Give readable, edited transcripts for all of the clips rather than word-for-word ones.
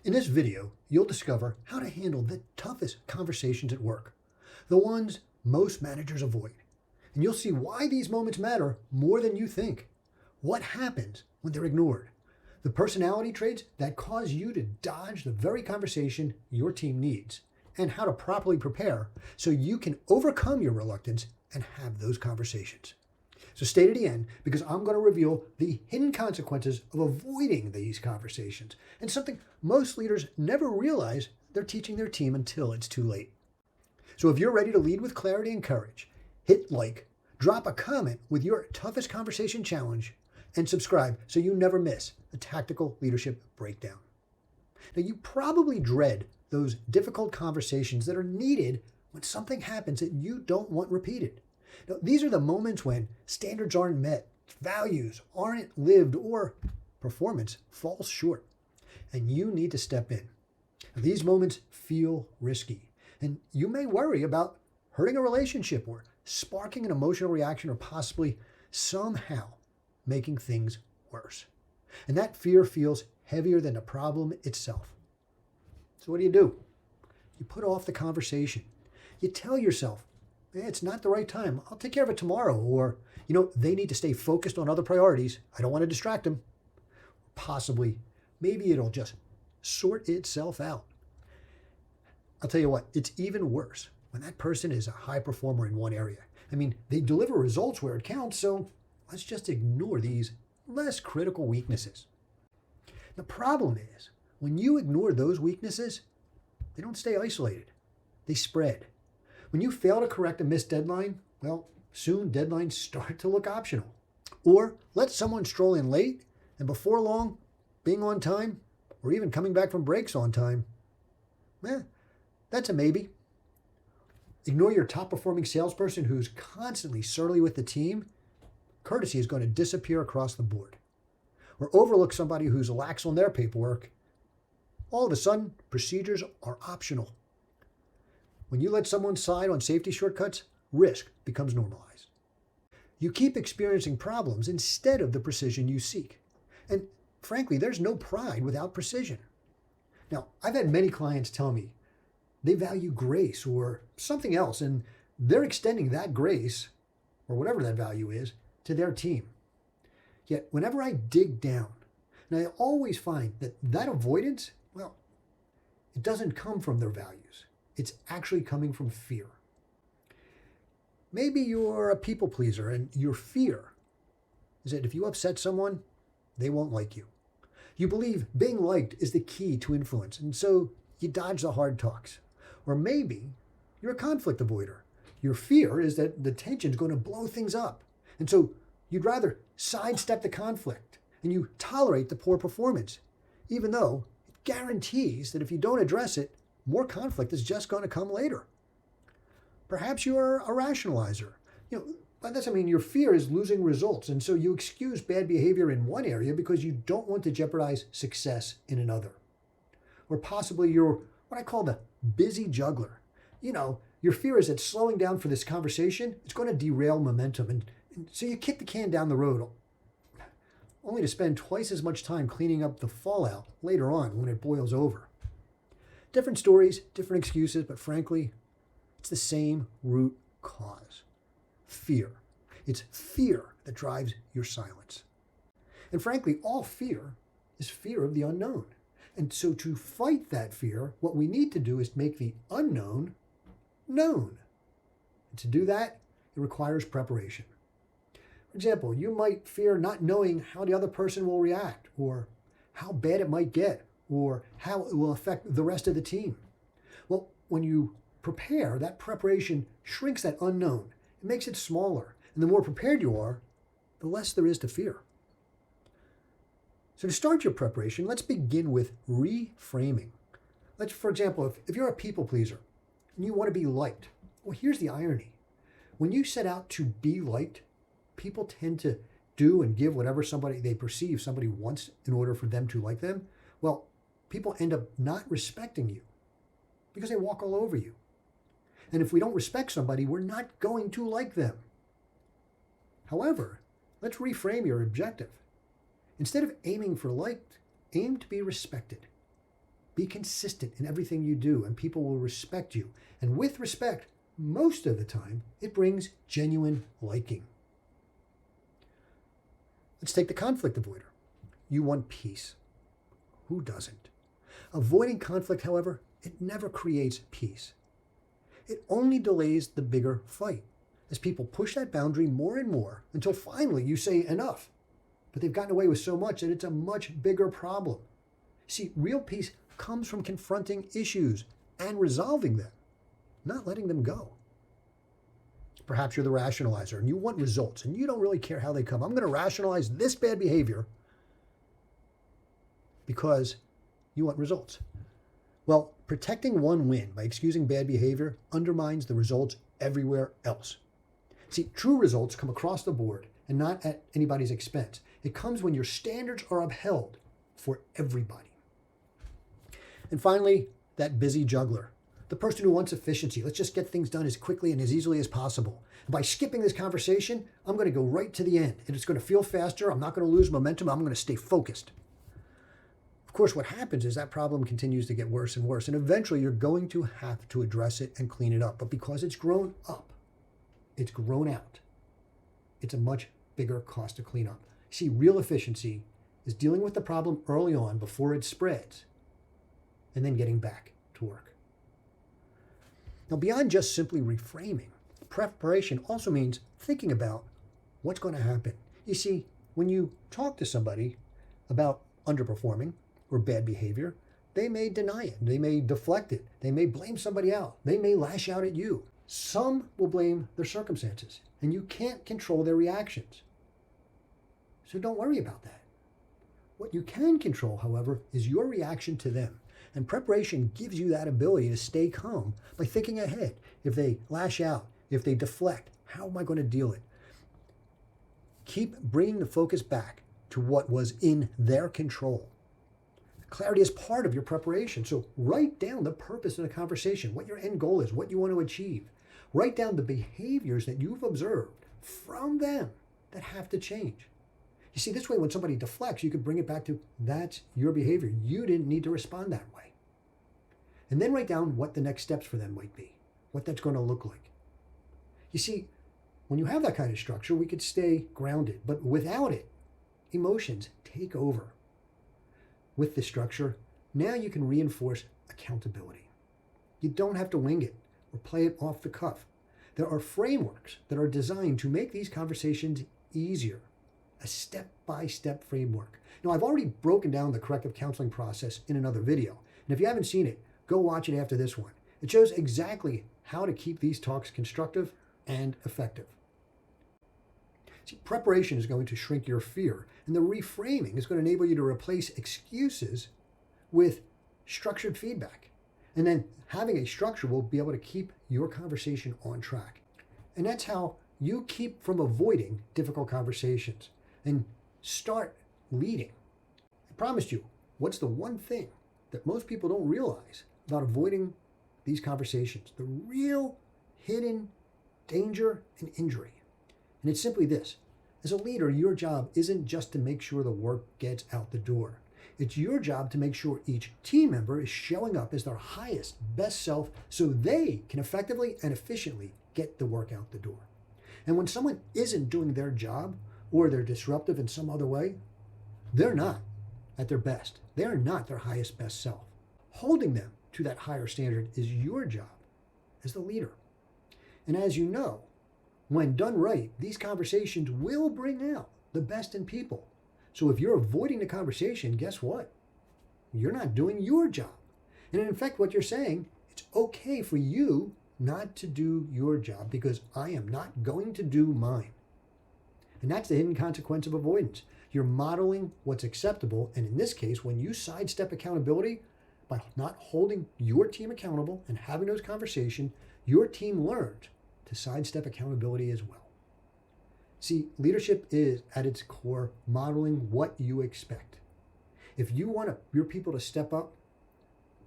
In this video, you'll discover how to handle the toughest conversations at work, the ones most managers avoid. And you'll see why these moments matter more than you think. What happens when they're ignored? The personality traits that cause you to dodge the very conversation your team needs, and how to properly prepare so you can overcome your reluctance and have those conversations. So stay to the end, because I'm going to reveal the hidden consequences of avoiding these conversations, and something most leaders never realize they're teaching their team until it's too late. So if you're ready to lead with clarity and courage, hit like, drop a comment with your toughest conversation challenge, and subscribe so you never miss a tactical leadership breakdown. Now, you probably dread those difficult conversations that are needed when something happens that you don't want repeated. Now, these are the moments when standards aren't met, values aren't lived, or performance falls short, and you need to step in. Now, these moments feel risky, and you may worry about hurting a relationship or sparking an emotional reaction or possibly somehow making things worse. And that fear feels heavier than the problem itself. So what do? You put off the conversation. You tell yourself, it's not the right time. I'll take care of it tomorrow. Or, they need to stay focused on other priorities. I don't want to distract them. Possibly, maybe it'll just sort itself out. I'll tell you what, it's even worse when that person is a high performer in one area. They deliver results where it counts, so let's just ignore these less critical weaknesses. The problem is, when you ignore those weaknesses, they don't stay isolated. They spread. When you fail to correct a missed deadline, well, soon deadlines start to look optional. Or let someone stroll in late, and before long, being on time, or even coming back from breaks on time, that's a maybe. Ignore your top-performing salesperson who's constantly surly with the team. Courtesy is going to disappear across the board. Or overlook somebody who's lax on their paperwork. All of a sudden, procedures are optional. When you let someone slide on safety shortcuts, risk becomes normalized. You keep experiencing problems instead of the precision you seek. And frankly, there's no pride without precision. Now, I've had many clients tell me they value grace or something else, and they're extending that grace, or whatever that value is, to their team. Yet, whenever I dig down, and I always find that avoidance, it doesn't come from their values. It's actually coming from fear. Maybe you're a people pleaser, and your fear is that if you upset someone, they won't like you. You believe being liked is the key to influence, and so you dodge the hard talks. Or maybe you're a conflict avoider. Your fear is that the tension's going to blow things up, and so you'd rather sidestep the conflict, and you tolerate the poor performance, even though it guarantees that if you don't address it, more conflict is just going to come later. Perhaps you're a rationalizer. By this I mean your fear is losing results, and so you excuse bad behavior in one area because you don't want to jeopardize success in another. Or possibly you're what I call the busy juggler. Your fear is that slowing down for this conversation, it's going to derail momentum, and so you kick the can down the road, only to spend twice as much time cleaning up the fallout later on when it boils over. Different stories, different excuses, but frankly, it's the same root cause. Fear. It's fear that drives your silence. And frankly, all fear is fear of the unknown. And so to fight that fear, what we need to do is make the unknown known. And to do that, it requires preparation. For example, you might fear not knowing how the other person will react, or how bad it might get, or how it will affect the rest of the team. Well, when you prepare, that preparation shrinks that unknown. It makes it smaller. And the more prepared you are, the less there is to fear. So to start your preparation, let's begin with reframing. For example, if you're a people pleaser and you want to be liked, well, here's the irony. When you set out to be liked, people tend to do and give whatever they perceive somebody wants in order for them to like them. Well, people end up not respecting you because they walk all over you. And if we don't respect somebody, we're not going to like them. However, let's reframe your objective. Instead of aiming for liked, aim to be respected. Be consistent in everything you do, and people will respect you. And with respect, most of the time, it brings genuine liking. Let's take the conflict avoider. You want peace. Who doesn't? Avoiding conflict, however, it never creates peace. It only delays the bigger fight as people push that boundary more and more until finally you say enough. But they've gotten away with so much that it's a much bigger problem. See, real peace comes from confronting issues and resolving them, not letting them go. Perhaps you're the rationalizer and you want results and you don't really care how they come. I'm going to rationalize this bad behavior because you want results. Well, protecting one win by excusing bad behavior undermines the results everywhere else. See, true results come across the board and not at anybody's expense. It comes when your standards are upheld for everybody. And finally, that busy juggler, the person who wants efficiency. Let's just get things done as quickly and as easily as possible. And by skipping this conversation, I'm going to go right to the end. And it's going to feel faster. I'm not going to lose momentum. I'm going to stay focused. Of course, what happens is that problem continues to get worse and worse. And eventually, you're going to have to address it and clean it up. But because it's grown up, it's grown out, it's a much bigger cost to clean up. See, real efficiency is dealing with the problem early on before it spreads and then getting back to work. Now, beyond just simply reframing, preparation also means thinking about what's going to happen. You see, when you talk to somebody about underperforming or bad behavior, they may deny it, they may deflect it, they may blame somebody else, they may lash out at you. Some will blame their circumstances, and you can't control their reactions. So don't worry about that. What you can control, however, is your reaction to them. And preparation gives you that ability to stay calm by thinking ahead. If they lash out, if they deflect, how am I going to deal it? Keep bringing the focus back to what was in their control. Clarity is part of your preparation. So write down the purpose of the conversation, what your end goal is, what you want to achieve. Write down the behaviors that you've observed from them that have to change. You see, this way, when somebody deflects, you can bring it back to that's your behavior. You didn't need to respond that way. And then write down what the next steps for them might be, what that's going to look like. You see, when you have that kind of structure, we could stay grounded. But without it, emotions take over. With this structure, now you can reinforce accountability. You don't have to wing it or play it off the cuff. There are frameworks that are designed to make these conversations easier. A step-by-step framework. Now, I've already broken down the corrective counseling process in another video. And if you haven't seen it, go watch it after this one. It shows exactly how to keep these talks constructive and effective. See, preparation is going to shrink your fear, and the reframing is going to enable you to replace excuses with structured feedback. And then having a structure will be able to keep your conversation on track. And that's how you keep from avoiding difficult conversations and start leading. I promised you, what's the one thing that most people don't realize about avoiding these conversations? The real hidden danger and injury. And it's simply this. As a leader, your job isn't just to make sure the work gets out the door. It's your job to make sure each team member is showing up as their highest, best self so they can effectively and efficiently get the work out the door. And when someone isn't doing their job or they're disruptive in some other way, they're not at their best. They're not their highest, best self. Holding them to that higher standard is your job as the leader. And as you know, when done right, these conversations will bring out the best in people. So if you're avoiding the conversation, guess what? You're not doing your job. And in fact, what you're saying, it's okay for you not to do your job because I am not going to do mine. And that's the hidden consequence of avoidance. You're modeling what's acceptable. And in this case, when you sidestep accountability by not holding your team accountable and having those conversations, your team learns to sidestep accountability as well. See, leadership is at its core modeling what you expect. If you want your people to step up,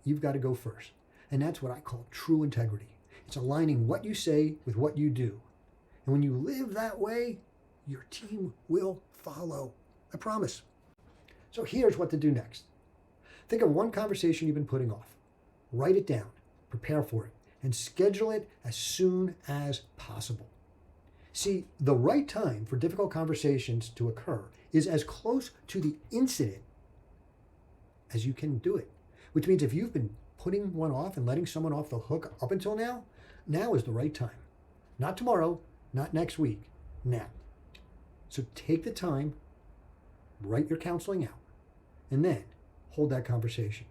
you've got to go first. And that's what I call true integrity. It's aligning what you say with what you do. And when you live that way, your team will follow. I promise. So here's what to do next. Think of one conversation you've been putting off. Write it down, prepare for it, and schedule it as soon as possible. See, the right time for difficult conversations to occur is as close to the incident as you can do it, which means if you've been putting one off and letting someone off the hook up until now, now is the right time. Not tomorrow, not next week, now. So take the time, write your counseling out, and then hold that conversation.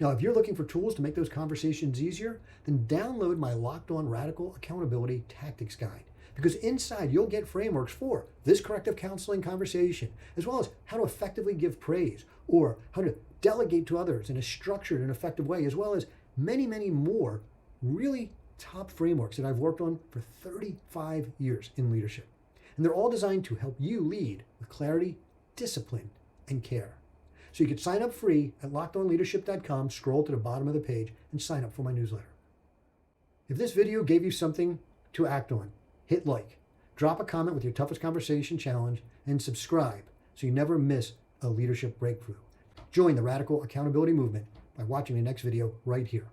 Now, if you're looking for tools to make those conversations easier, then download my Locked On Radical Accountability Tactics Guide, because inside you'll get frameworks for this corrective counseling conversation, as well as how to effectively give praise or how to delegate to others in a structured and effective way, as well as many, many more really top frameworks that I've worked on for 35 years in leadership. And they're all designed to help you lead with clarity, discipline, and care. So you can sign up free at lockedonleadership.com, scroll to the bottom of the page, and sign up for my newsletter. If this video gave you something to act on, hit like, drop a comment with your toughest conversation challenge, and subscribe so you never miss a leadership breakthrough. Join the Radical Accountability Movement by watching the next video right here.